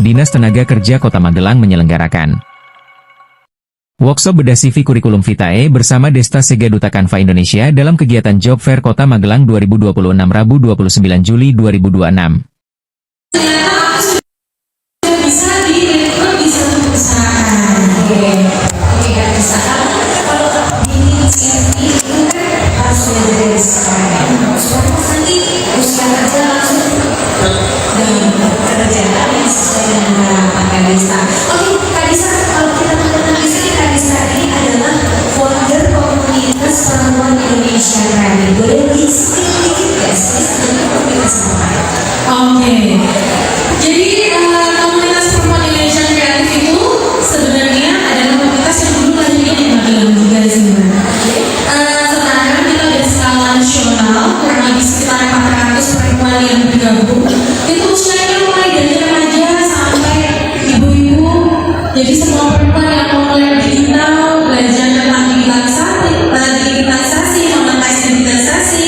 Dinas Tenaga Kerja Kota Magelang menyelenggarakan workshop bedah CV Kurikulum Vitae bersama Desta Sega Duta Canva Indonesia dalam kegiatan Job Fair Kota Magelang 2026 Rabu 29 Juli 2026. Oke, jadi komunitas perempuan Indonesia kreatif itu sebenarnya adalah komunitas yang dulu lahirnya di Magelang juga sebenarnya. Sekarang kita udah skala nasional, kurang lebih sekitar 400 perempuan yang bergabung. Itu usianya mulai dari remaja sampai ibu-ibu. Jadi semua perempuan yang mau mulai digital, belajar tentang digitalisasi, monetize digitalisasi,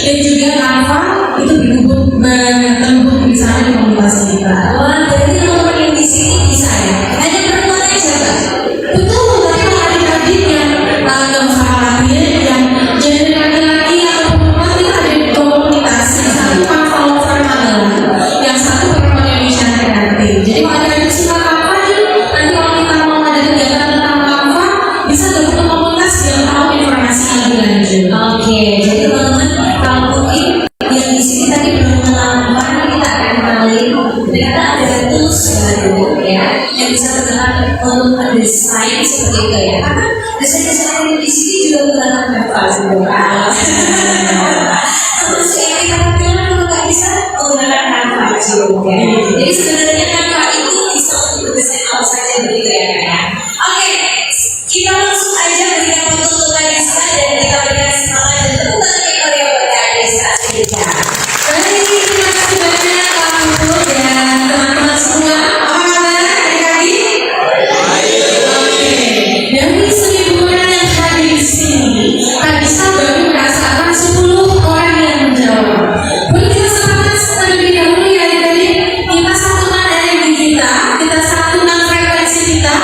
dan juga Canva itu terhubung di sana di komunitas kita. Wah, jadi teman-teman yang di sini bisa ya? Hanya perempuan aja, Mbak? Betul, tapi kalau adik-adik yang nggak usah khawatir, yang jadi laki-laki atau perempuan kita ada di komunitas. Yang satu Canva Lover Magelang, yang satu perempuan Indonesia kreatif. Jadi kalau adik-adik suka Canva, nanti kalau kita mau ada kegiatan tentang Canva, bisa gabung ke komunitas biar tahu informasi lebih lanjut. Oke, jadi teman-teman kalau mungkin yang di sini tadi belum mengenal Canva, kita akan kenalin. Ternyata ada tools baru ya yang bisa bergerak untuk mendesain seperti itu ya. Karena desain-desain di sini juga menggunakan Canva sebenarnya. Terus yang kita lakukan kalau nggak bisa menggunakan Canva juga. Jadi sebenarnya Canva itu bisa untuk berdesain apa saja begitu ya kan? Oke, kita langsung aja berikan untuk Kalista dan kita berikan semangat dan tepuk tangan yang meriah buat Kalista saja. Baik, terima kasih banyak Pak Puput dan teman-teman semua. Apa kabar adik-adik? Oke, dari 1000 orang yang hadir di sini, Kalista baru merasakan 10 orang yang menjawab. Boleh kita sepakat terlebih dahulu ya adik-adik? Kita satukan energi kita satukan frekuensi kita.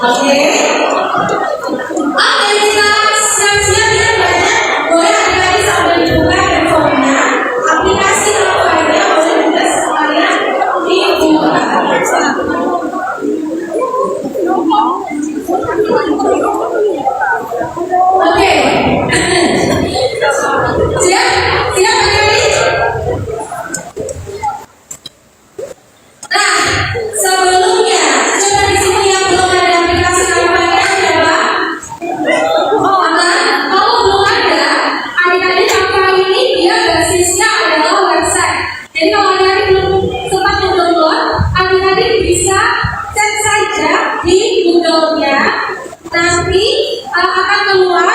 Oke. Oke, kita siap-siap ya banyak. Boleh adik-adik sambil dibuka handphonenya. Aplikasi handphonenya boleh juga sekalian dibuka. Oke. Siap? Siap adik-adik? Nah, sebelumnya coba di sini yang belum ada aplikasi kampanye coba. Kalau belum ada, adik-adik kampanye ini dia basisnya adalah website. Jadi kalau adik-adik belum sempat mendownload, adik-adik bisa cek saja di Google-nya. Nanti akan keluar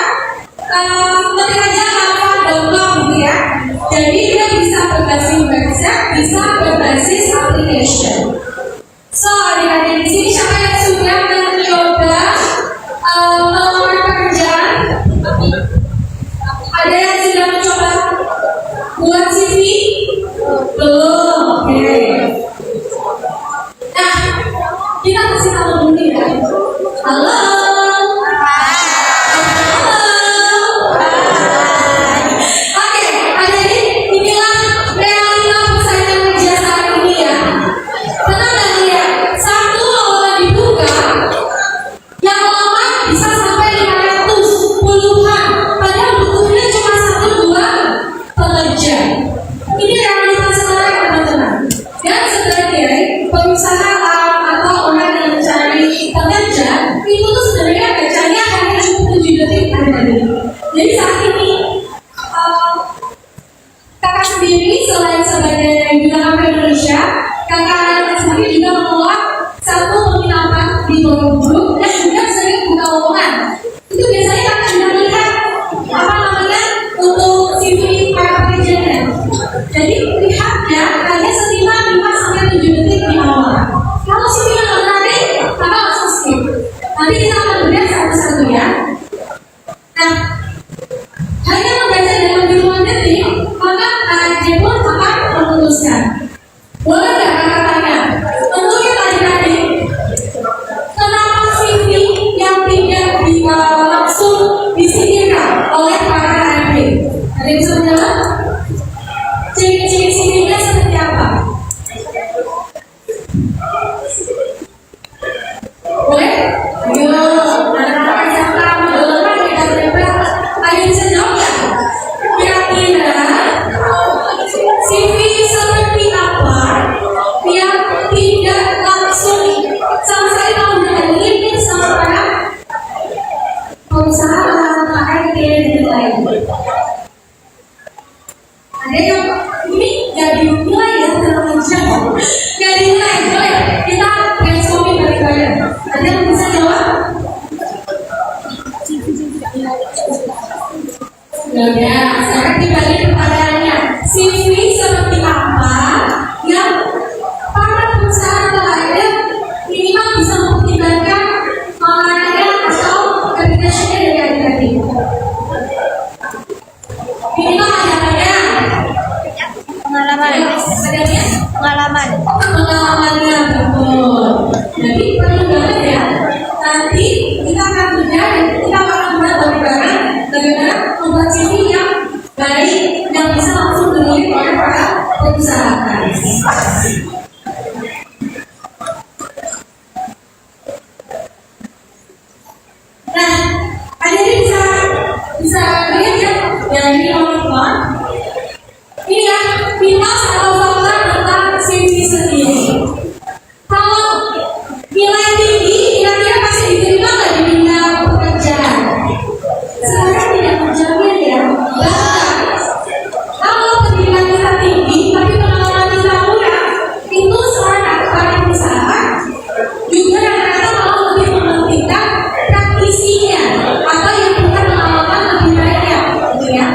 ketik aja apa download gitu ya. Jadi dia bisa berbasis website, bisa berbasis application. So adik-adik di sini siapa yang sudah mencoba melamar pekerjaan? Ada yang sudah mencoba buat CV? Belum. Oke. Nah, kita kasih tahu dulu ya. Halo. Oke, adik-adik, inilah realita persaingan kerja saat ini ya. Pernah nggak lihat satu lowongan dibuka, yang melamar bisa sampai 500 puluhan, padahal butuhnya cuma 1-2 pekerja. Ini realita sekarang teman-teman. Dan sebagai perusahaan atau orang yang mencari pekerja, itu tuh sebenarnya bacanya hanya cukup 7 detik adik-adik. Jadi saat ini kakak sendiri selain sebagai Duta Kampanye Indonesia, kakak sendiri juga mengelola satu penginapan di Borobudur dan juga sering buka lowongan. Itu biasanya kakak juga melihat apa namanya untuk CV para pekerjanya. Jadi lihatnya hanya setiap 5-7 detik di awal. Kalau CV yang menarik, kakak langsung skip. Nanti kita akan melihat satu-satu ya. Nah, hanya membaca dalam hitungan detik, maka dia pun akan memutuskan. Boleh nggak kakak tanya? Tentunya adik-adik, kenapa CV yang tidak langsung disingkirkan oleh para HRD? Ada yang bisa menjawab? Ciri-ciri CV-nya seperti apa? Boleh? Ayo, anak-anak siapa? Mendoakan kita berdebat. Ayo bisa jawab nggak? Kira-kira CV seperti apa yang tidak langsung sama sekali kalau tidak dikirim sama para perusahaan, HRD dan lain. Ada yang ini nggak dinilai ya dalam ujian, nggak dinilai, boleh kita brainstorming bareng-bareng. Ada yang bisa jawab? Ya, sekarang dibalik pertanyaannya, CV seperti apa yang para perusahaan atau HRD minimal bisa mempertimbangkan lamarnya atau aplikasinya dari adik-adik. Minimal ada pengalamannya betul. Jadi perlu banget ya. Nanti kita akan belajar, kita akan bareng-bareng bagaimana membuat CV yang baik yang bisa langsung dilihat oleh para perusahaan. Nah, adik-adik bisa lihat ya, yang ini nomor. Ini ya, mitos atau fakta tentang CV sendiri. Kalau nilai tinggi, kira-kira pasti diterima nggak di bidang pekerjaan? Sekarang tidak terjamin ya. Bahkan kalau pendidikan kita tinggi, tapi pengalaman kita kurang, itu sekarang para perusahaan juga rata-rata mau lebih mementingkan praktisinya atau yang punya pengalaman lebih banyak, gitu ya.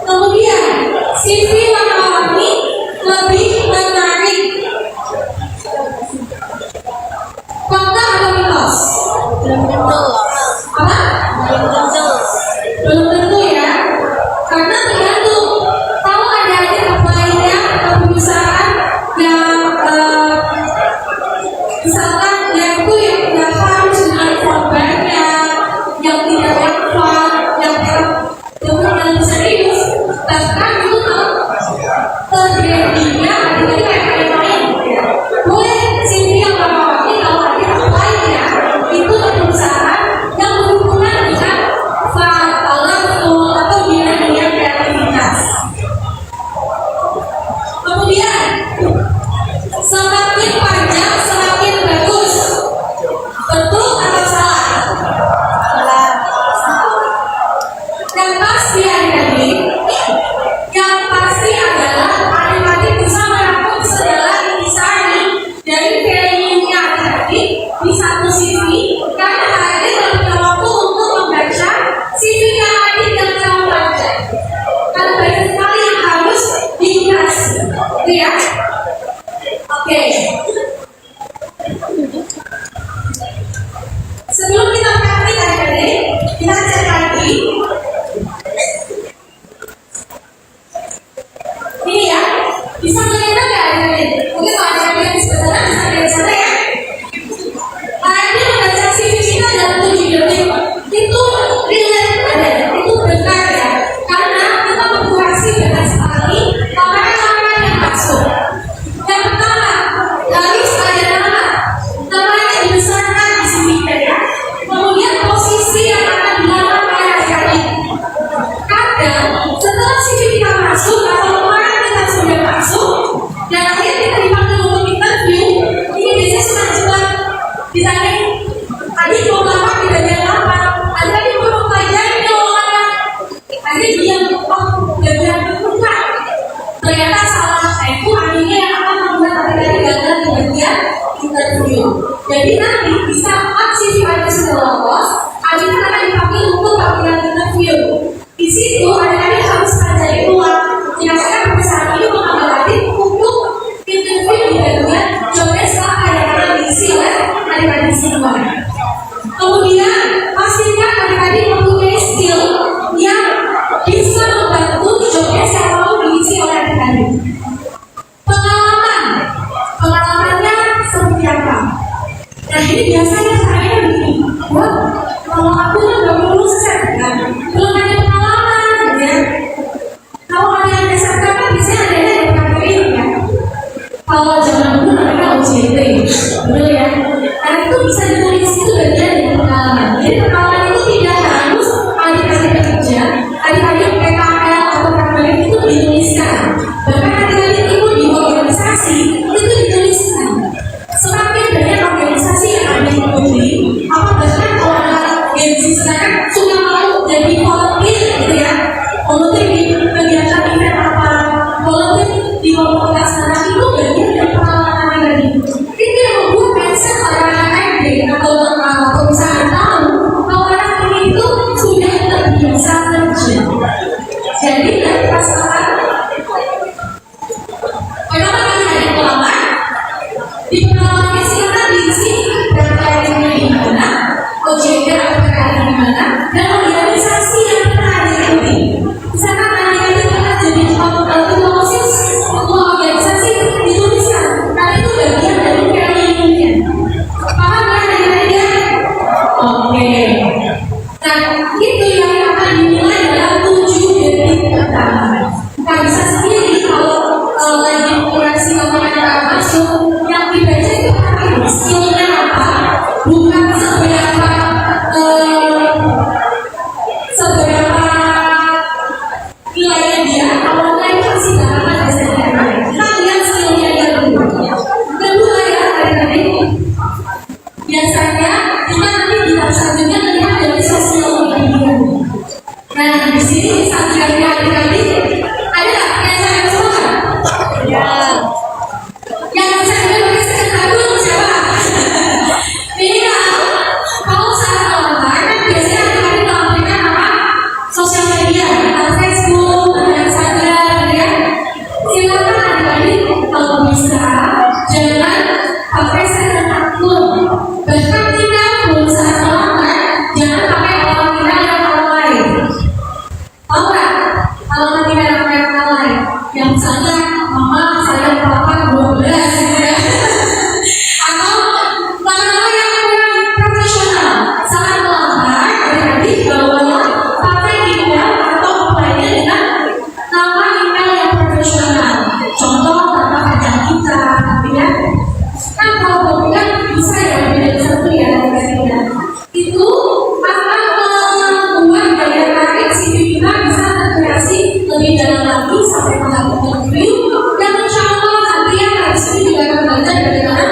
Kemudian CV warna-warni lebih menarik. Fakta atau mitos? Belum tentu. Apa? Belum tentu. Belum tentu ya. Karena tergantung. Kalau ada apply-nya ke perusahaan yang misalkan yang itu yang harus dengan satu CV karena HRD tidak punya waktu untuk membaca CV yang lain dan kamu baca. Karena banyak sekali yang harus dikurasi, gitu ya. Oke. Sebelum kita praktik adik-adik, kita cek lagi. Ini ya, bisa melihat nggak adik-adik? Mungkin kalau adik-adik di sebelah sana bisa lihat sana ya. Adik membaca CV kita dalam 7 detik itu relate adik, itu benar ya. Karena kita mengkurasi benar sekali lamaran-lamaran yang masuk. Yang pertama, garis ada nama yang dibesarkan di CV kita ya. Kemudian posisi yang akan dilamar oleh adik-adik. Kadang setelah CV kita masuk atau lamaran kita sudah masuk dan akhirnya kita dipanggil untuk interview, ini biasanya sudah cepat ditanya, adik mau lamar di bagian apa? Adik mau pelajari lowongannya. Adik diam, oh gak bilang terbuka. Ternyata salah. Nah itu adiknya yang akan membuat adik-adik gagal di bagian interview. Jadi nanti di saat CV adik sudah lolos, adik akan dipanggil untuk panggilan interview. Di situ adik-adik harus pelajari ulang. Kira-kira perusahaan ini mengambil adik untuk interview di bagian job desk apa yang akan diisi oleh adik-adik semua. Kemudian pastikan adik-adik mempunyai skill yang bisa membantu job desk yang mau diisi oleh adik-adik. Pengalamannya seperti apa? Nah ini biasanya saya begini, wah kalau aku kan gak perlu set kan, belum ada pengalaman ya. Kalau ada yang SMK kan biasanya ada yang berkategori ya. Kalau zaman dulu namanya OJT, betul ya. Nah itu bisa ditulis itu bagian dari pengalaman. Jadi pengalaman itu tidak harus adik-adik bekerja, adik-adik PKL atau KKL itu dituliskan. Bahkan adik-adik itu di organisasi itu dituliskan. Semakin banyak organisasi yang ada di Putri, apa bahkan kalau anak Gen Z sekarang suka mau jadi volunteer gitu ya. Volunteer di kegiatan event apa, volunteer di komunitas mana itu bagian dari pengalaman tadi. Itu yang membuat mindset para HRD atau perusahaan tahu bahwa anak ini itu sudah terbiasa kerja. Jadi dari pasangan, kenapa kalian ada pengalaman? Di pengalamannya silakan diisi PKL-nya di mana, OJT atau PKL di mana, dan organisasi yang pernah diikuti. Misalkan adik-adik pernah jadi ketua OSIS, ketua organisasi dituliskan, karena itu bagian dari value-nya. Paham kan adik-adik? Oke. Nah, itu yang akan dinilai dalam 7 detik pertama. Kita bisa sendiri kalau lagi kurasi omongan yang masuk, yang dibaca itu apa? Skillnya apa? Bukan seberapa nilainya dia. Kalau nilai itu masih gampang biasanya. Kita lihat skillnya dia dulu. Kedua ya adik-adik, biasanya kita nanti di tahap selanjutnya melihat dari sosial media. Nah di sini sajiannya adik-adik ada nggak yang saya semua? Ya. Yang saya pakai satu siapa? Ini kalau saat melamar kan biasanya adik-adik melampirkan apa? Sosial media, atau Facebook, atau Instagram, ya. Silakan adik-adik kalau bisa jangan pakai second akun. Bahkan kita pun saat melamar jangan pakai alamat kita yang lain. Tahu nggak? Alamat kita yang lain. Yang misalnya mama, saya, papa, 12 gitu ya. Atau nama-nama yang kurang profesional. Saat melamar, adik-adik bawalah pakai email atau apply-nya dengan nama email yang profesional. Contoh nama pacar kita, ya. Kan kalau bukan bisa ya beda satu ya adik-adik. Itu akan membuat daya tarik CV kita bisa terkreasi lebih dalam lagi sampai tahap interview. Dan insya Allah nanti yang harus ini juga akan belajar bagaimana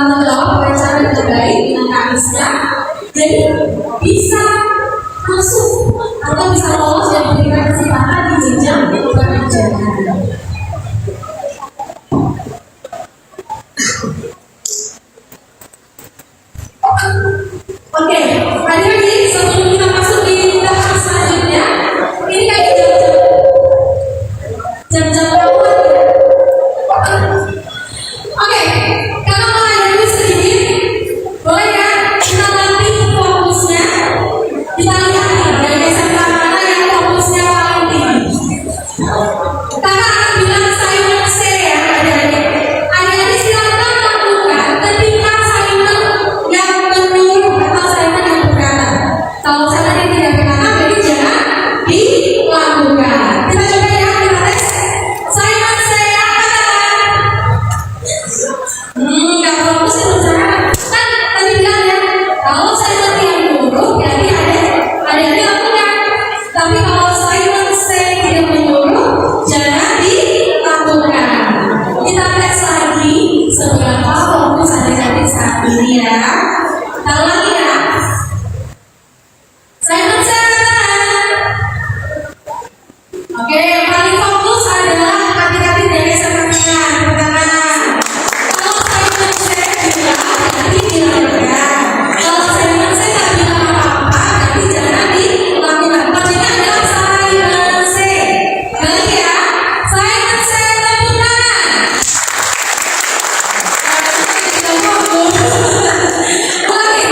menjawab wawancara yang terbaik dengan karisma. Jadi bisa masuk atau bisa lolos dan memberikan kesempatan di jenjang pekerjaan. Oke, adik-adik, sebelum kita masuk di tahap selanjutnya, ini kayak jam-jam awal ya. Oke, kakak mau nanya dulu sedikit, boleh ya? Kita latih fokusnya, kita lihat nih, dari SMA mana yang fokusnya paling tinggi. Kakak akan bilang silent C ya, adik-adik. Adik-adik silakan lakukan ketika silent yang menyuruh atau silent yang berkata. Kalau silent yang tidak berkata, berarti jangan dilakukan. Kita coba ya, kita tes. Silent C ya, katakan. Nggak fokus itu jangan. Kan tadi bilang ya, kalau silent yang menyuruh, berarti adik-adik lakukan. Tapi kalau silent C tidak menyuruh, jangan dilakukan. Kita tes lagi seberapa fokus adik-adik saat ini ya. Kita ulangi ya. Silent C katakan. Oke, yang paling fokus adalah adik-adik dari SMA pertama. Kalau silent C bilang, berarti dilakukan. Kalau silent C nggak bilang apa-apa, berarti jangan dilakukan. Maksudnya adalah silent C. Balik ya, silent C tepuk tangan. Oke,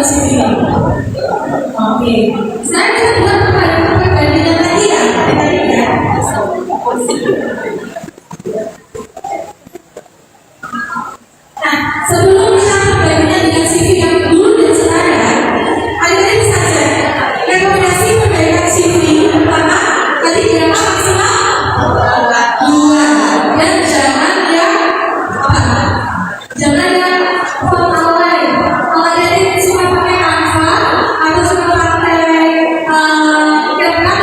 buat CV. Oke. Sekarang kita buat perbandingan tadi ya. Nah, sebelum kita perbandingan dengan CV yang dulu dan sekarang, adik-adik saja rekomendasi perbandingan CV pertama tadi berapa maksimal? 2. Dan jangan yang apa? Jangan yang alay. Kalau adik suka pakai Canva atau suka pakai Canva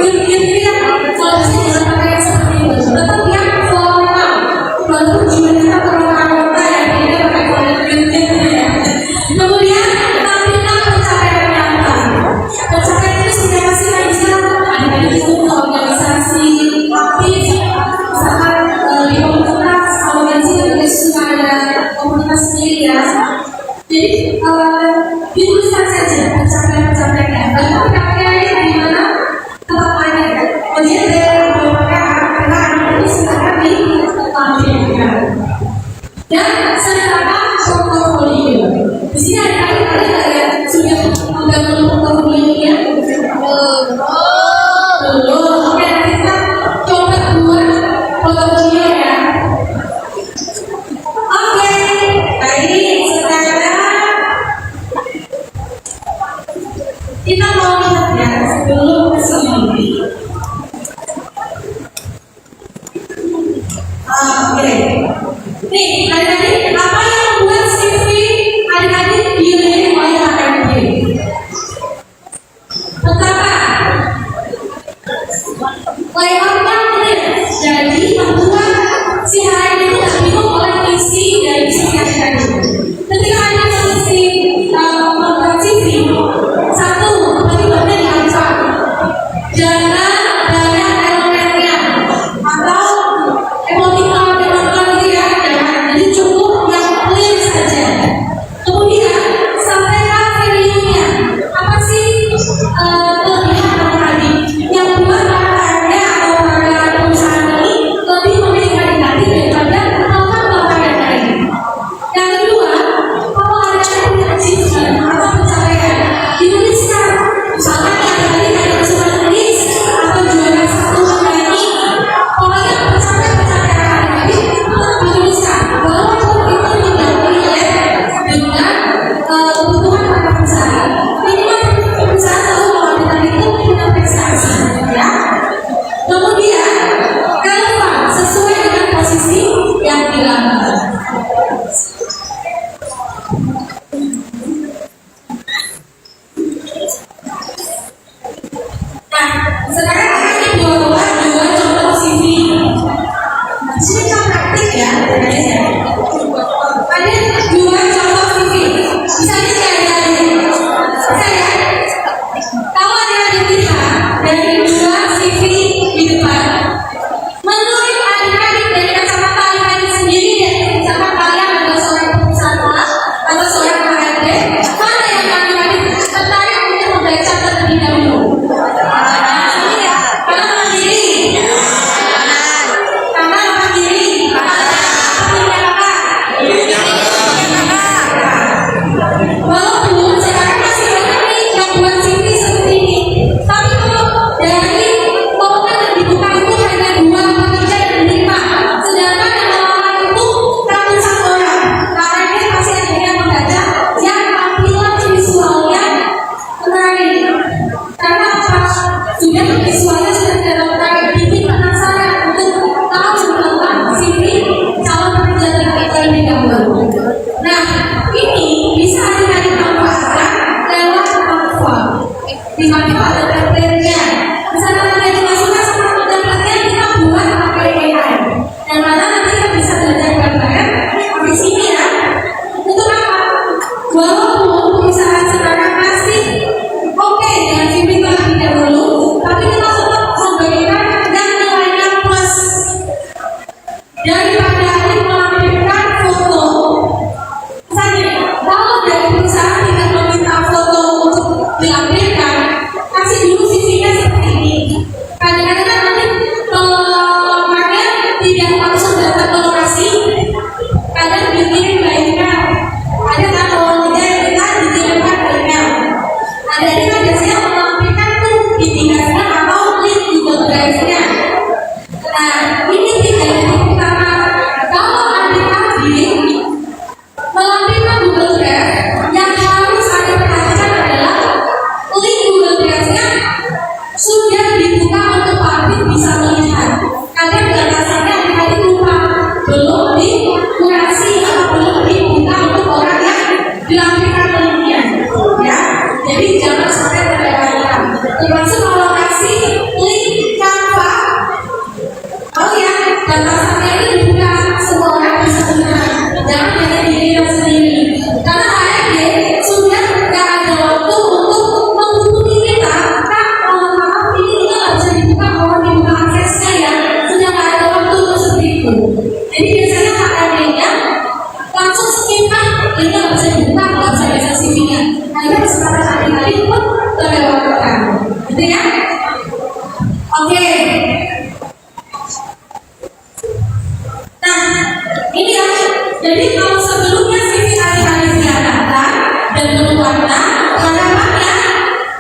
itu yang kalau bisa jangan pakai yang seperti itu. Tetap yang formal. Walaupun juga kita perlu ya dia pakai formal ya. Kemudian tampilkan pencapaian nyata. Pencapaian itu sebenarnya masih bisa ada itu organisasi aktif, misalkan di komunitas, organisasi juga suka ada komunitas sendiri ya. Jadi dituliskan saja pencapaian-pencapaiannya. Lalu pencapaiannya di mana tempat lainnya. Kemudian dari beberapa anak ini silakan ditampilkan. Dan sertakan portofolio. Di sini ada kalian sudah membangun portofolio-nya. Belum. Oke, nanti kita coba buat portofolio ya. Oke, baik. Sekarang kita mau lihat ya sebelum ke sini. Oke. Nih, adik-adik, apa yang membuat CV adik-adik dilirik oleh HRD? Pertama, layoutnya clear. Jadi membuat si HRD itu tidak bingung oleh isi dari CV adik-adik. Ketika ada isi membuat CV, satu, bagi-bagi diancam. Jangan banyak elemennya atau emotikal gitu ya, jangan. Jadi cukup yang clear saja. Kemudian sampaikan value-nya. Apa sih kelebihan tadi yang buat partnernya atau para perusahaan ini lebih memilih adik-adik daripada teman-teman yang lain. Yang kedua, kalau ada punya achievement atau pencapaian, dituliskan. Misalkan adik-adik ada kesukaan tulis atau juara satu menyanyi, pokoknya pencapaian adik-adik tetap dituliskan. Walaupun itu tidak relate dengan kebutuhan para perusahaan. Minimal perusahaan tahu bahwa adik-adik itu punya prestasi, ya. Kemudian relevan sesuai dengan posisi yang dilamar. Nah, sekarang kita buat dua contoh CV. Di sini kita praktik ya, adik-adik ya. Ada dua contoh CV. Misalnya saya, kalau adik-adik lihat dari dua CV di depan, menurut adik-adik dari kacamata adik-adik sendiri dan kacamata kalian adalah seorang pengusaha atau seorang HRD, mana yang adik-adik tertarik untuk membaca terlebih dahulu? Kanan kiri. Kanan kiri. Walaupun sekarang masih banyak nih yang buat CV seperti ini, tapi kalau dari lowongan yang dibuka itu hanya 2, 3, dan 5, sedangkan yang lowongan itu ratusan orang. Karena dia pasti akhirnya membaca yang tampilan visualnya menarik. Karena apa? Sudah visualnya sudah tidak menarik, bikin penasaran untuk tahu tentang CV calon pekerja terbaik dahulu. Nah, ini bisa adik-adik manfaatkan lewat Canva. Di Canva ada template-nya. Misalnya ada dimasukkan sama template-nya, kita buat pakai AI. Yang mana nanti kita bisa belajar bareng-bareng di sini ya. Untuk apa? Walaupun perusahaan sekarang masih oke dengan CV terlebih dahulu, tapi kita tetap memberikan yang nilainya plus. Daripada adik melampirkan foto, misalnya kalau dari perusahaan tidak meminta foto untuk dilampirkan, kasih Gitu ya? Oke. Nah, ini ya. Jadi kalau sebelumnya CV alih-alih kelihatan dan berwarna, harapannya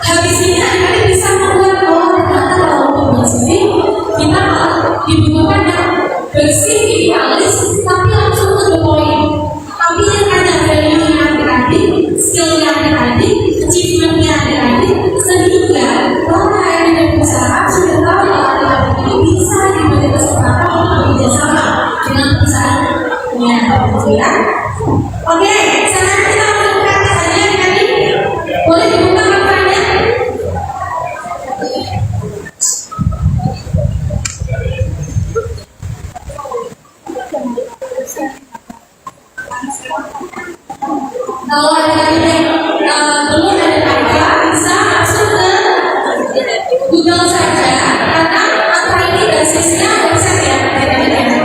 habis ini adik-adik bisa membuat ternyata kalau membuat CV kita dibutuhkan yang bersih, idealis, tapi langsung to the point. Tapi yang ada value-nya adik-adik, skill-nya adik-adik, achievement-nya adik-adik, sehingga orang yang di perusahaan sudah tahu bahwa adik-adik ini bisa diberi kesempatan untuk bekerjasama dengan perusahaannya, ya. Oke, sekarang kita untuk praktek saja adik-adik. Boleh dibuka papannya? Kalau adik-adik belum ada apa, bisa masuk ke Google saja, karena apa ini basisnya website ya, adik-adik ya.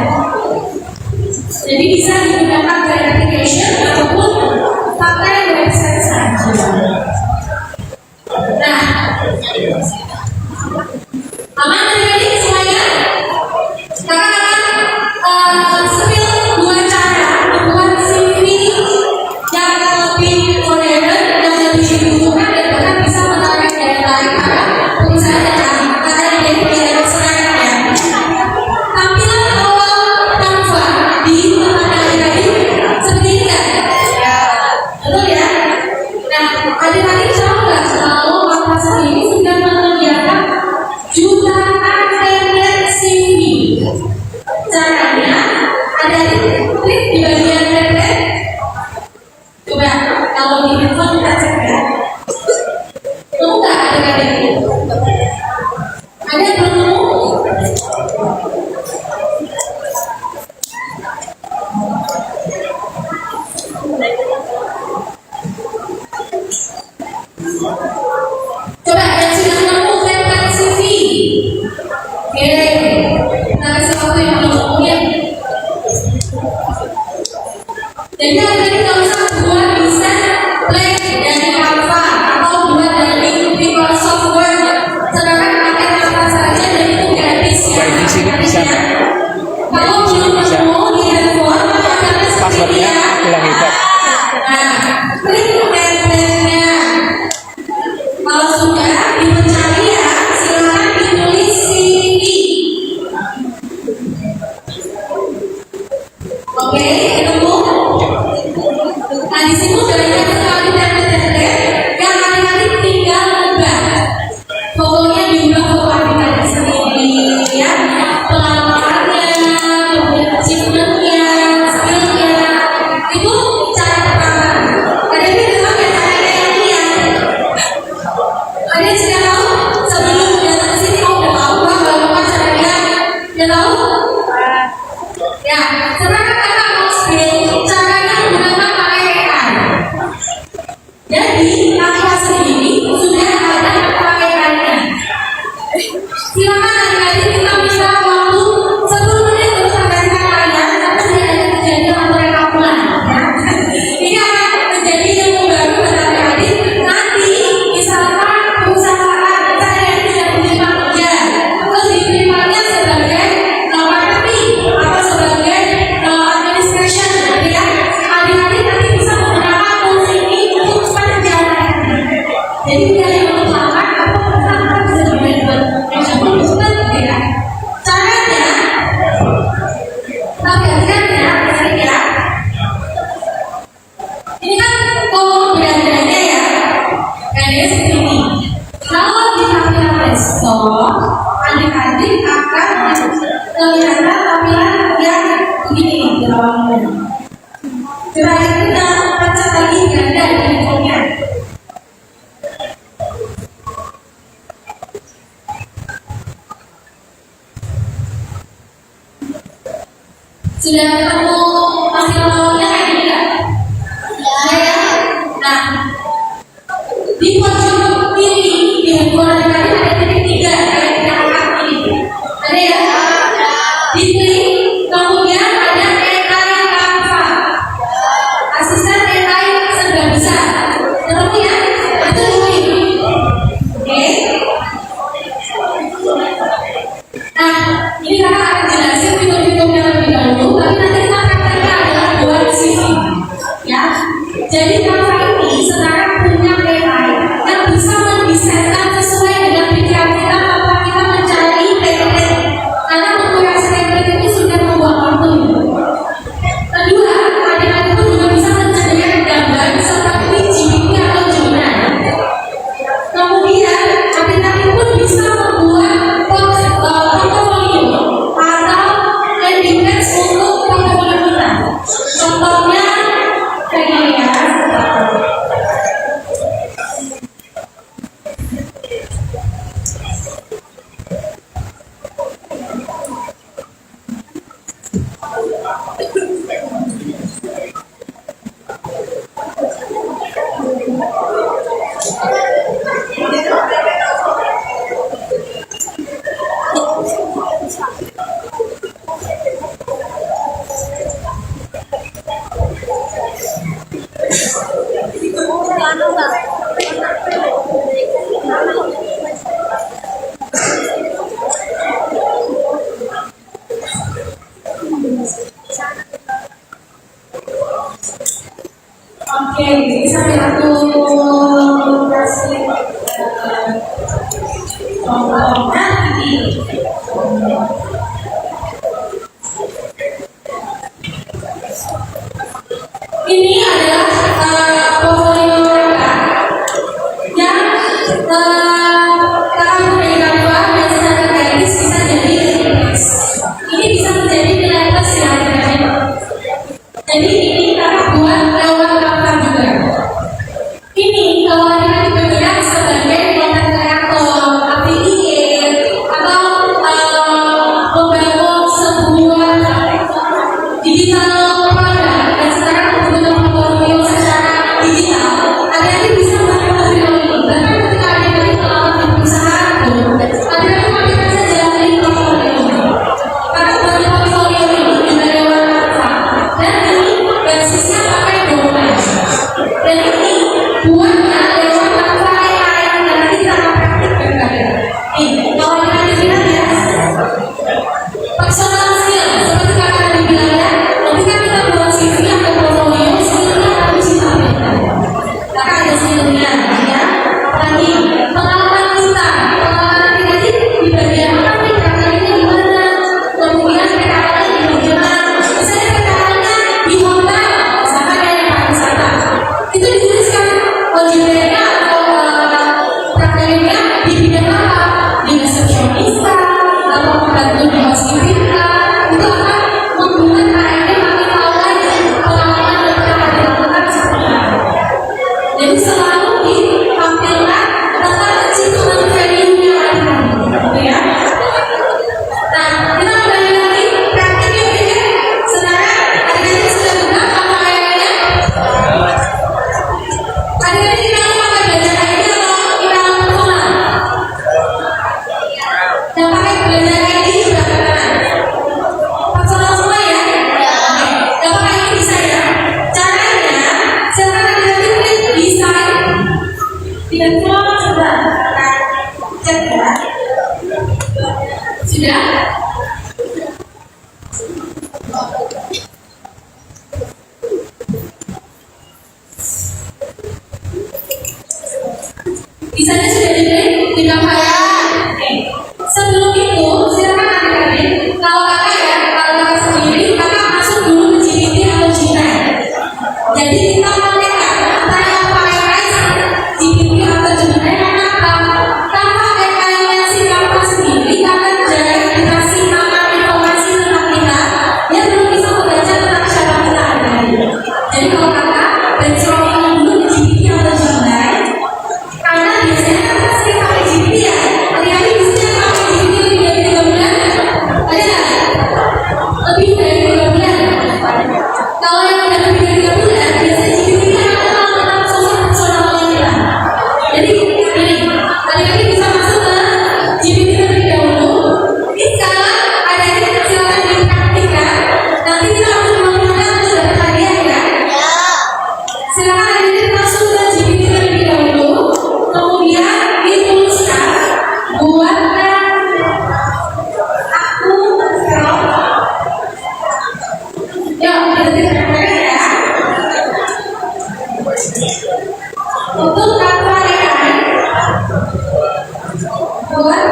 Jadi bisa digunakan verification ataupun pakai website saja. Nah, aman adik-adik semuanya? Kakak akan spill 2 cara membuat CV yang lebih modern, yang lebih dibutuhkan dan bahkan bisa menarik daya tarik pada perusahaan yang akan menjadi slide-nya. Tampilan awal Canva di tempat adik-adik seperti ini kan? Betul ya? Nah, adik-adik tahu nggak kalau Canva sendiri sudah menyediakan jutaan template CV. Caranya, adik-adik klik di bagian template. Coba kalau di handphone kita cek ya. Tahu nggak adik-adik? Ada yang belum nemu? Coba yang sudah nemu template CV. Oke, kita kasih waktu yang belum nemu ya. Jadi adik-adik nggak usah buat bisa blank dari Canva atau buat dari Microsoft Word. Sedangkan pakai Canva saja dan itu gratis ya. Di sini bisa nggak? Kalau belum nemu di handphone, maka akan Passwordnya bilang hebat. Nah, klik template-nya. Kalau sudah di pencarian, silakan ditulis CV. Oke, ketemu? Nah, di situ banyak sekali template-template yang adik-adik tinggal ubah. Fotonya diubah foto adik-adik sendiri, ya. Pengalamannya, kemudian achievement-nya, skill-nya. Itu cara pertama. Adik-adik tahu ya caranya yang ini ya? Adik sudah tahu? Sebelum datang ke sini, kamu udah tahu bagaimana caranya? Udah tahu? Ya, sekarang kakak mau spill caranya menggunakan pakai AI. Jadi, kakak sendiri sudah ada pakai AI-nya. Silakan adik-adik kita bisa waktu 10 menit untuk mengajarkan kalian, tapi tidak ada kejadian atau rekaman. Ya. Ini akan menjadi ilmu baru buat adik-adik. Nanti, misalkan perusahaan kalian sudah menerima kerja, terus diterimanya sebagai marketing atau sebagai administration, ya. Adik-adik nanti bisa menggunakan tools ini untuk penjelasan. Jadi tidak yang menggunakan atau perusahaan bisa dibuat ya. Caranya, tapi ya, ini kan kolom berandanya ya, berandanya seperti ini. Kalau di tampilan desktop, adik-adik akan kelihatan tampilan yang begini di bawahnya. Coba kita pencet lagi ganda di handphonenya. Sudah ketemu hasil lawannya kayak gini nggak? Ya. Nah, di pojok kiri di handphone adik-adik ada titik 3 kayak di angka ini. Ada ya? Diklik, kemudian ada AI Canva. Asisten AI serba bisa. Ketemu ya? Itu ini. Oke. Jadi Canva ini sekarang punya AI yang bisa mendesainkan sesuai dengan pikiran kita tanpa kita mencari template. Karena mengkurasi template itu sudah membuat waktu. Kedua, adik-adik pun juga bisa menyediakan gambar seperti GPT atau Gemini. Kemudian, adik-adik pun bisa membuat portofolio atau landing page untuk portofolio kita. Contohnya kayak gini ya. Oke, ini sampai aku kasih contohnya ini. Ini adalah portfolio mereka yang kakak memberikan uang dan secara gratis bisa jadi request. Ini bisa menjadi nilai plus ya adik-adik. Jadi ini kakak buat lewat Canva juga. Ini kalau adik-adik bergerak sebagai content creator, affiliate, atau membangun sebuah digital produk dan sekarang membuat portfolio secara digital, adik-adik bisa melakukan portfolio ini. Bahkan ketika adik-adik melakukan di perusahaan pun, adik-adik melakukan saja dari portfolio ini. Karena buat portfolio ini juga lewat Canva. Dan ini basisnya pakai domain. Dan ini buatnya lewat Canva AI yang nanti kita akan praktikkan. Ini kalau adik-adik lihat ya, personal skill seperti kakak tadi bilang ya, ketika kita buat CV atau portfolio, skillnya harus ditampilkan. Kakak ada skillnya ya. Tadi pengalaman kita, pengalaman adik-adik di bagian apa nih, prakteknya di mana, kemudian PKL-nya di bagian mana. Misalnya PKL-nya di hotel, misalkan kayak pariwisata, itu dituliskan OJT-nya atau prakteknya di bidang apa, di resepsionis atau membantu di hospital. Itu akan membuat ARD makin tahu lagi pengalaman yang pernah dilakukan seperti apa. Jadi selalu ditampilkan tentang achievement value-nya gitu ya. Nah, kita kembali lagi praktik yuk ya. Sekarang adik-adik sudah buka Canva AI-nya. Adik-adik kita pakai belajar ID atau kita personal? Yang pakai belajar ID sudah kanan. Personal semua ya? Yang pakai ini bisa ya? Caranya, silakan adik-adik klik desain. Tidak semua coba cek ya. Sudah? Desainnya sudah diklik di Canva ya? Oke. Sebelum itu, silakan adik-adik, kalau kakak ya, kalau kakak sendiri, kakak masuk dulu ke GPT atau Gemini. Jadi kita konekkan antara Canva AI sama GPT atau Gemini karena apa? Canva AI-nya si Canva sendiri akan dikasih nama informasi tentang kita, dia belum bisa membaca tentang siapa kita adik-adik. Jadi kalau kakak brainstorming dulu ke GPT atau Gemini, karena biasanya kan sering pakai GPT ya, Untuk Canva AI buat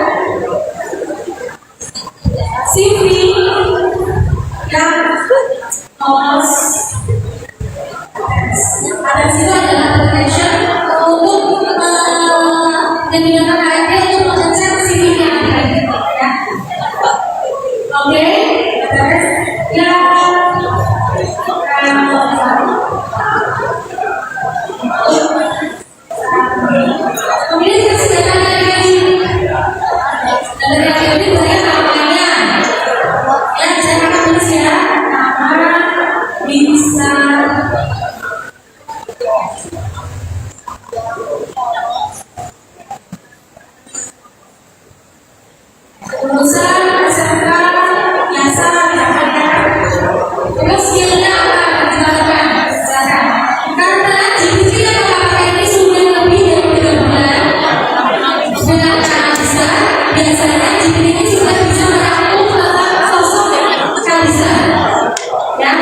CV yang lolos. Ada situ adalah application untuk yang digunakan HRD untuk mengecek CV-nya ya. Oke, terus yang kemudian dikasih data lagi. Dari ini banyak namanya. Ya, saya akan tulis ya. Nama bisa lulusan SMK biasa terus skillnya apa dilakukan silakan karena GPT yang pakai ini sudah lebih dari 3 bulan dengan cara bisa biasanya GPT ini sudah bisa merangkum tentang sosok Kalisa ya.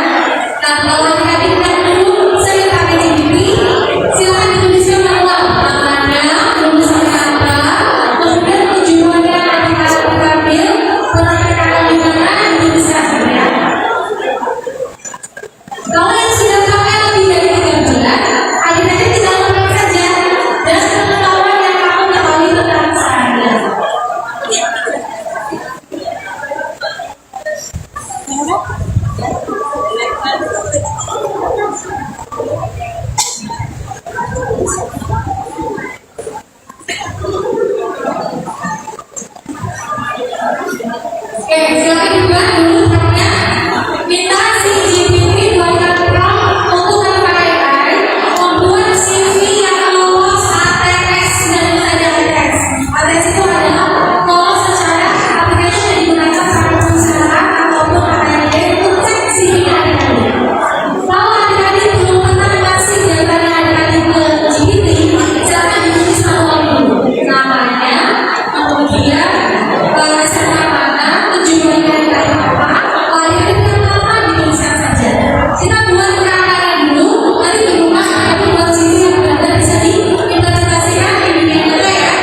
Nah kalau tadi kan dulu saya pakai GPT silakan dituliskan ulang namanya lulusan apa kemudian tujuannya diambil penempatan di mana dituliskan ya. Kalau yang sudah pakai lebih dari 3 bulan, akhirnya tinggal pakai saja dan pengetahuan yang kamu ketahui tentang saya. Oke, silakan dibuat dulu promptnya. Minta si GPT buatkan prompt untuk Canva AI membuat CV yang lolos ATS dan tidak ATS. ATS itu adalah lolos secara aplikasi yang digunakan para perusahaan ataupun HRD untuk cek CV adik-adik. Kalau adik-adik belum pernah kasih datanya adik-adik ke GPT, silakan ditulis ulang dulu namanya, kemudian SMA mana, tujuannya dari apa, adik-adik pertama dituliskan saja. Kita buat kerangkanya dulu, nanti di rumah adik buat CV yang benar-benar bisa diimplementasikan di dunia nyata ya.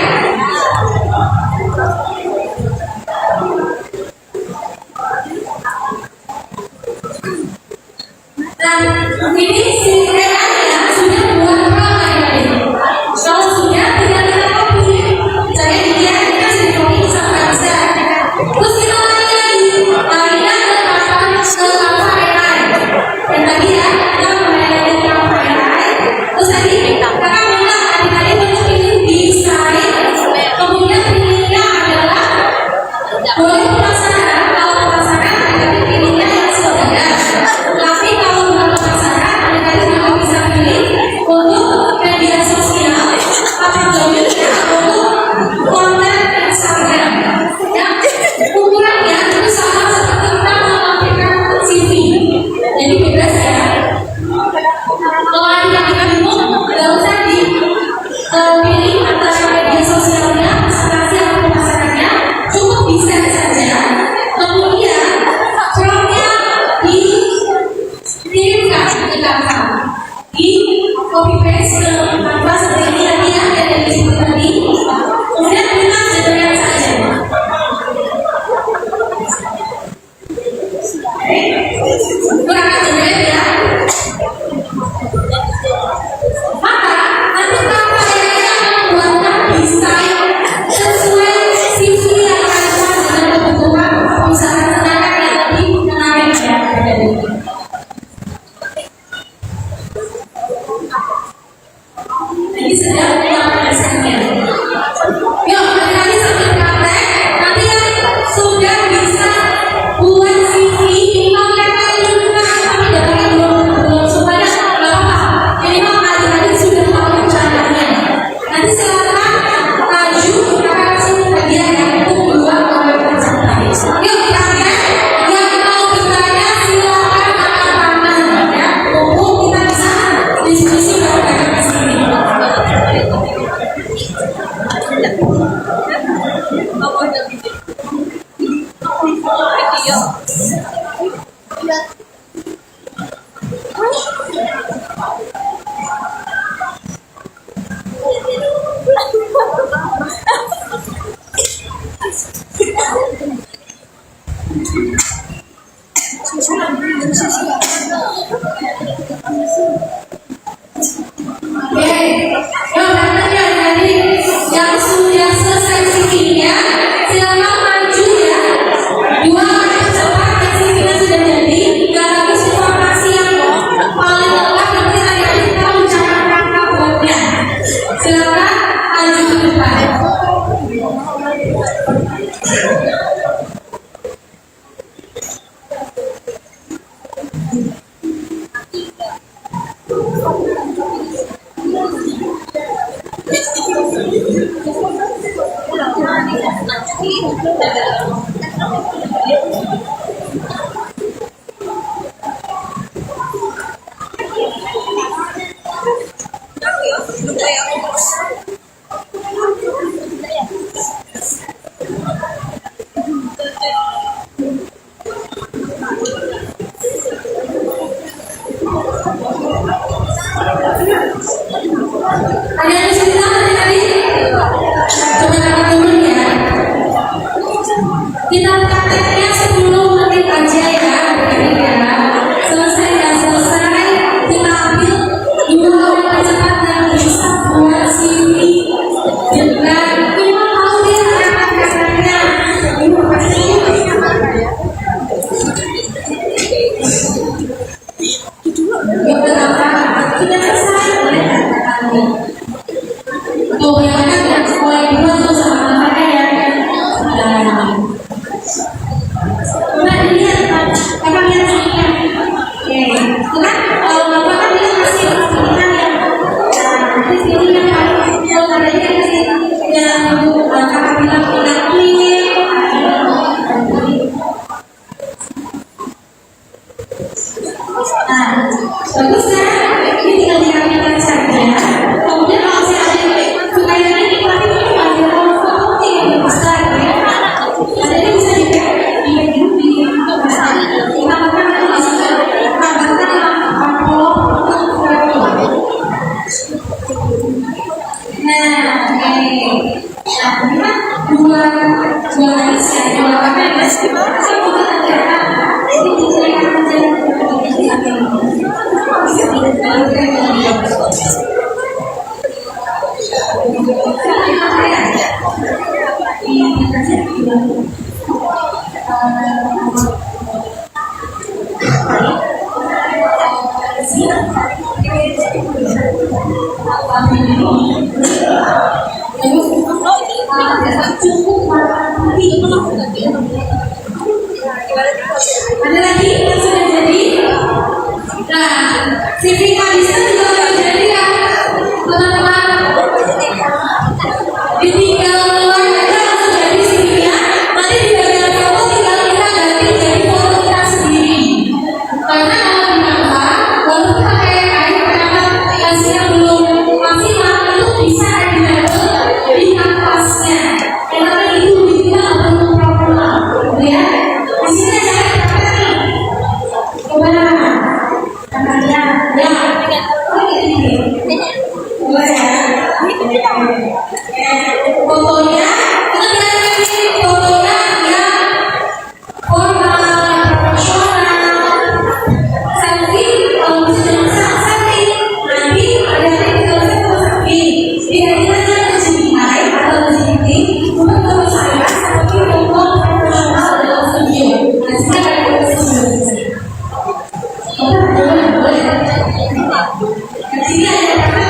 Dan ini si AI-nya sudah buat prompt adik-adik. Kalau sudah tinggal kita copy. Saya dia kasih di copy sama bisa. Terus kita lagi akhirnya ke Canva AI. Dan tadi ya kita mulai dari Canva AI. Terus tadi kakak bilang adik-adik untuk pilih desain. Kemudian pilihnya adalah boleh pemasaran. Kalau pemasaran adik-adik pilihnya yang sederhana. Tapi kalau bukan pemasaran adik-adik juga bisa pilih untuk media sosial atau domainnya untuk konten Instagram. Ya, ukurannya itu sama seperti kita melampirkan CV. Jadi bebas ya. Kalau adik-adik bingung, nggak usah dipilih antara media sosialnya, presentasi atau pemasarannya, cukup bisa saja. Kemudian promptnya dikirimkan ke Canva, di copy paste ke Canva seperti ini tadi ya dari situ tadi. Kemudian kita jadikan saja. Kurangkan jadikan ya. Maka nanti Canva AI akan membuatkan desain sesuai CV yang akan dengan kebutuhan perusahaan sedangkan yang lebih menarik ya. Jadi sedang melakukan desainnya. Yuk, nanti sambil praktek, nanti yang sudah bisa buat CV, minimalkan juga tapi datanya belum supaya nggak apa-apa. Minimal adik-adik sudah tahu caranya. Nanti silakan maju, kakak kasih bagian yang untuk dibuat oleh peserta. Yuk, praktek. Yang mau bertanya silakan angkat tangan ya. Mumpung kita bisa diskusi pada kakak di sini. CV ya. Silakan maju ya. Dua orang cepat dan CV-nya sudah jadi. Gak habis informasi yang paling lengkap nanti tadi kita ucapkan kabarnya. Silakan maju ke depan. Ada yang cerita tadi? Coba kita turun ya. Kita prakteknya 10 menit aja ya, kira-kira. Selesai nggak selesai, kita ambil 2 orang cepat dan bisa buat CV. Juga kita tahu dia kata-katanya. Terima kasih. Kita selesai. Tuh, yang ada mulai dulu tuh sama kakak ya. Coba dilihat, kakak lihat sini. Oke, itu kan kalau bapak kan dia masih pilihan ya. Nanti sini yang kalau tadi kan yang kakak bilang pindah klik. Nah, bagus kan? Ini tinggal dirapikan saja. Kemudian kalau saya ada supaya ini tapi ada foto yang besar ya. Ada yang bisa di besar. Kita makan nanti di sini. Tambahkan amplop untuk foto. Nah, oke. Nah, ini kan dua garis ya. Dua garis. Saya bukan ternyata ini dicerikan menjadi ada lagi yang sudah jadi. Nah, CV Kalista juga sudah jadi ya, teman-teman. Ditinggal keluar aja langsung jadi CV-nya. Nanti di bagian foto tinggal kita ganti jadi foto kita sendiri. Karena kalau ditambah, walaupun kita kayak ternyata hasilnya belum maksimal, itu bisa editor di kanvasnya. Karena itu kita nggak perlu problem, ya. Di sini aja kita nih. Coba ya, oke ini. Dua ya. Fotonya kita pilih fotonya yang formal, yang profesional. Selfie kalau bisa selfie. Nanti ada yang kita selfie. Biasanya CGI atau CGI untuk saya seperti foto profesional dalam studio. Nah, sekarang ada studio. Boleh. Di sini ada apa?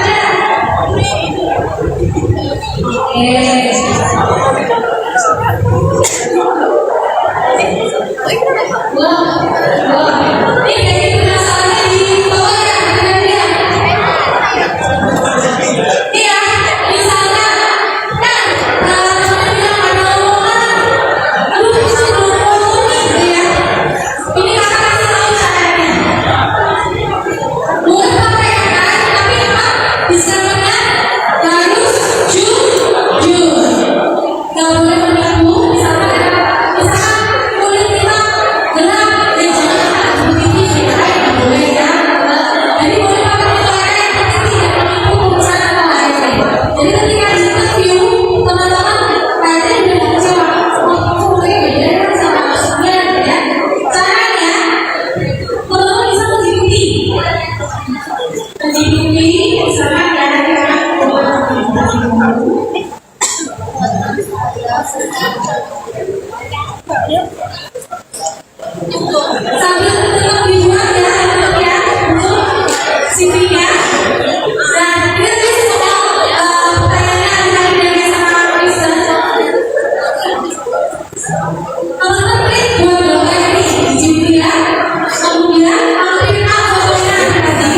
Sambil tetap dibuat ya untuk CV-nya. Dan kita tadi semua pertanyaan tadi dari sama Kristen. Kalau terkait dua-duanya nih di CV ya, kemudian ambilkan fotonya tadi.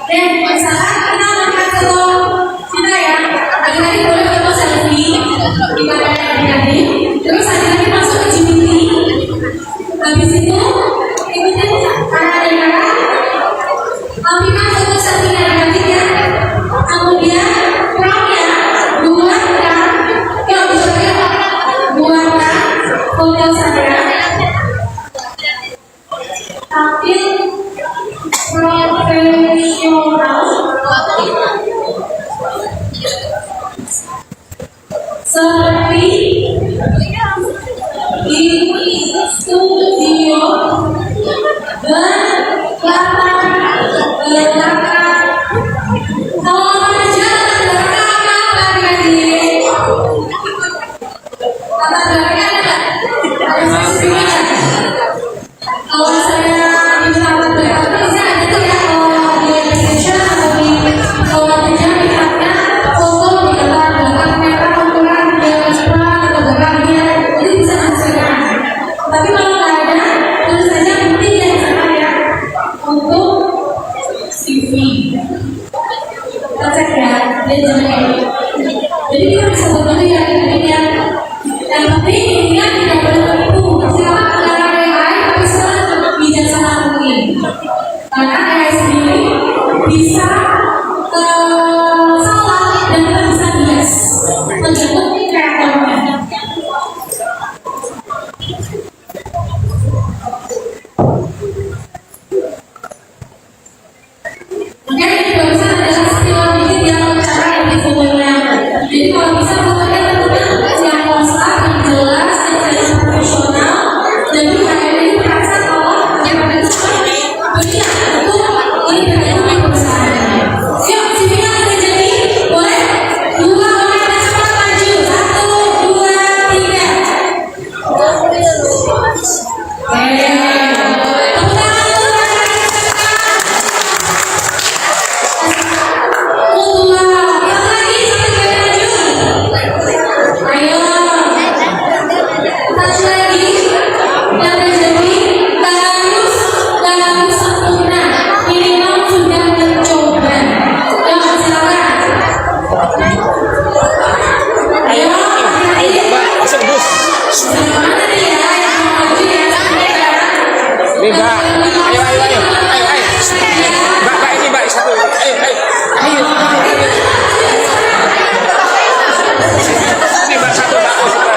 Dan misalkan kita melihat foto kita ya, tadi boleh foto selfie di kamera tadi, terus tadi masuk ke GPT. Habis itu ikutin kanan dan kanan, ambilkan foto selfie yang negatif ya, kemudian crop-nya buatkan, buatkan foto saya tampil profesional seperti di studio berlatar belakang menunjukkan belakang tadi latar belakangnya ada spesifiknya. Kalau saya di latar belakang bisa ada tuh ya, kalau di Indonesia atau di kalau kerja lihatnya foto di latar belakang merah ukuran yang cepat atau belakangnya itu bisa disesuaikan. Tapi kalau nggak ada, tulis saja penting yang sana ya untuk CV. Kita cek ya, dia jangan. Jadi kita bisa buat ya intinya. Yang penting intinya tidak boleh tertipu. Silakan menggunakan AI tapi selalu bijaksana mungkin. Karena AI sendiri bisa salah dan kita bisa bias. Tergantung kreatornya. Oke, ini barusan adalah skill dikit yang cara yang di fotonya. Jadi kalau bisa fotonya tentunya yang konstan, yang jelas, yang jelas profesional. Dan juga ini terasa kalau yang ada di sini punya itu ini berarti perusahaannya. Yuk, CV-nya udah jadi, boleh? Dua orang cepat maju, 1, 2, 3. Ini Mbak, ayo. Mbak ini Mbak satu. Ayo. Ini Mbak satu Mbak. Ayo.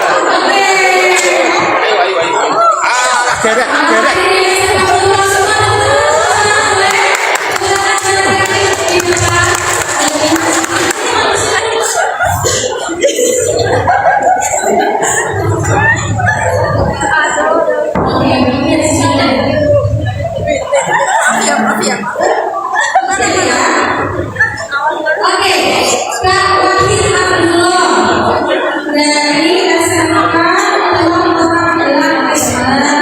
Gerek. Oke, Kak Wahid Abdullah dari SMK Telah Kota Magelang SMA.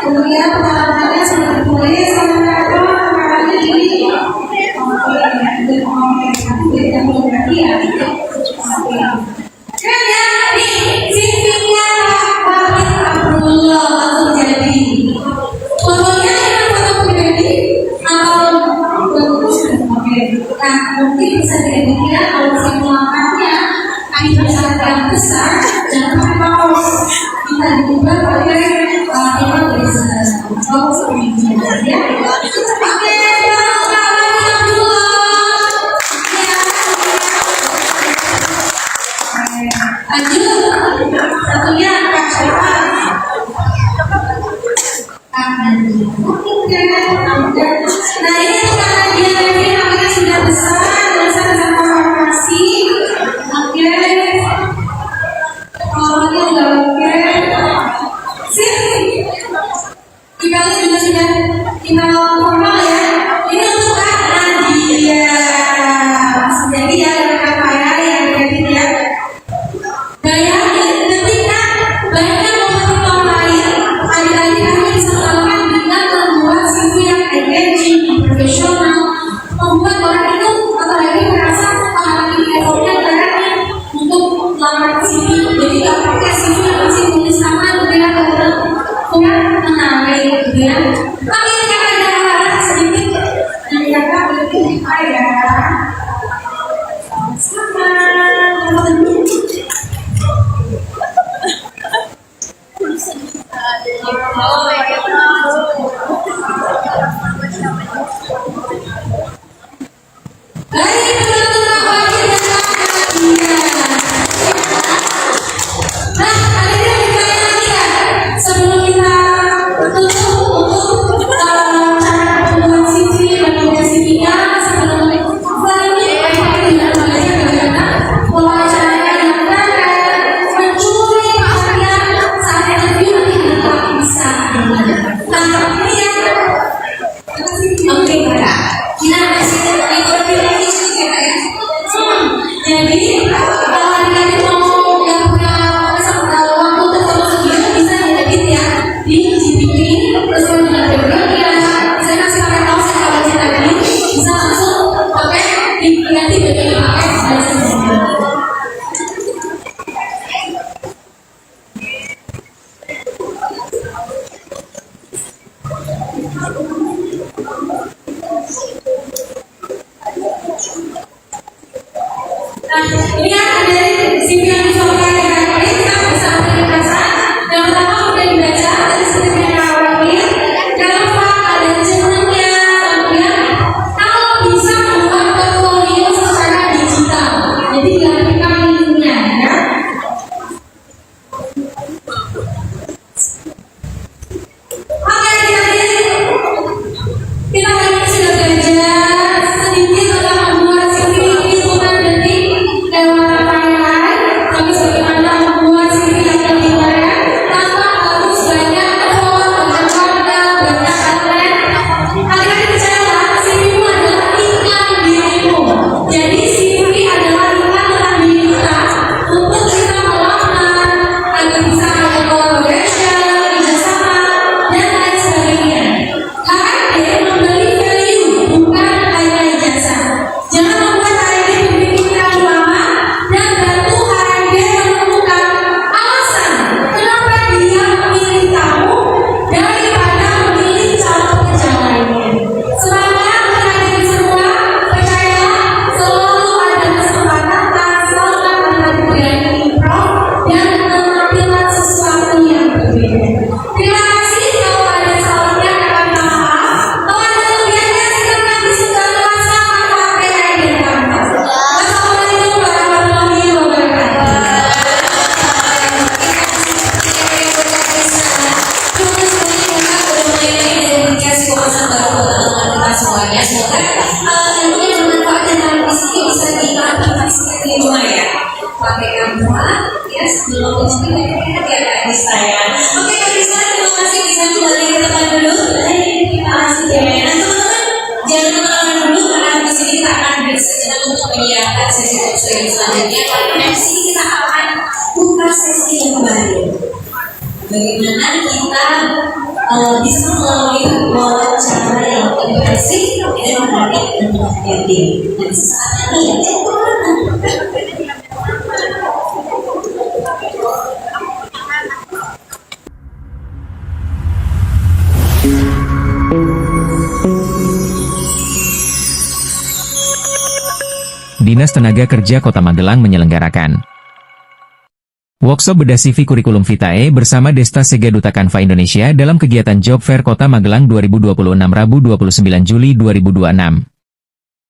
Kemudian pengalamannya sudah ditulis sama kakaknya di Keren ya, nih CV-nya Wahid Abdullah langsung jadi. Fotonya kan foto pribadi atau oke. Nah, mungkin bisa dikira kalau simulakannya bisa yang besar, jangan pakai paus. Kita diubah pakai kita bisa paus ini ya. Oke, lanjut. Satunya Kak Syifa. Nah ini karena dia tadi namanya sudah besar dan saya sama farmasi. Oke, awalnya udah oke. Ini akan dari CV yang dicoba kita bisa ambil perasaan. Yang pertama udah dibaca dari CV yang awalnya. Kalau ada channelnya, kemudian kalau bisa membuat portfolio secara digital. Jadi dilakukan linknya ya. Oke, kita hari ini sudah belajar sedikit tentang membuat CV hitungan detik lewat pertanyaan. Tapi bagaimana membuat CV yang lebih keren tanpa harus banyak effort, banyak modal, banyak atlet. Agar percayalah, CV itu adalah iklan dirimu. Jadi CV adalah iklan tentang diri kita untuk kita melamar, agar bisa ada collaboration, kerjasama, dan lain sebagainya. HRD memberi value, bukan hanya jasa. Jangan membuat HRD berpikir terlalu lama dan bantu HRD menemukan alasan kenapa dia memilih kamu daripada memilih calon pekerja lainnya. Semangat HRD semua, percayalah selalu ada kesempatan asalkan Anda berani improve dan menampilkan sesuatu yang berbeda. Terima kasih. Kalau ada salahnya kami minta maaf. Kalau ada kelebihannya silakan disesuaikan sama HP dan kantor. Wassalamualaikum warahmatullahi wabarakatuh. Semuanya semoga ilmunya bermanfaat dan dalam disini bisa diaplikasikan di rumah ya. Pakai kamera ya sebelum mungkin ya bisa ya. Oke Kak Risa, terima kasih bisa kembali ke tempat dulu. Terima kasih ya. Nah teman-teman jangan kemana-mana dulu karena di sini kita akan break sejenak untuk menyiapkan sesi talk show yang selanjutnya. Karena di sini kita akan buka sesi yang baru. Bagaimana kita bisa melalui wawancara yang impresif dan menarik untuk HRD. Dan sesaat lagi ya, Dinas Tenaga Kerja Kota Magelang menyelenggarakan workshop bedah CV Kurikulum Vitae bersama Desta Sega Duta Kanva Indonesia dalam kegiatan Job Fair Kota Magelang 2026 Rabu 29 Juli 2026.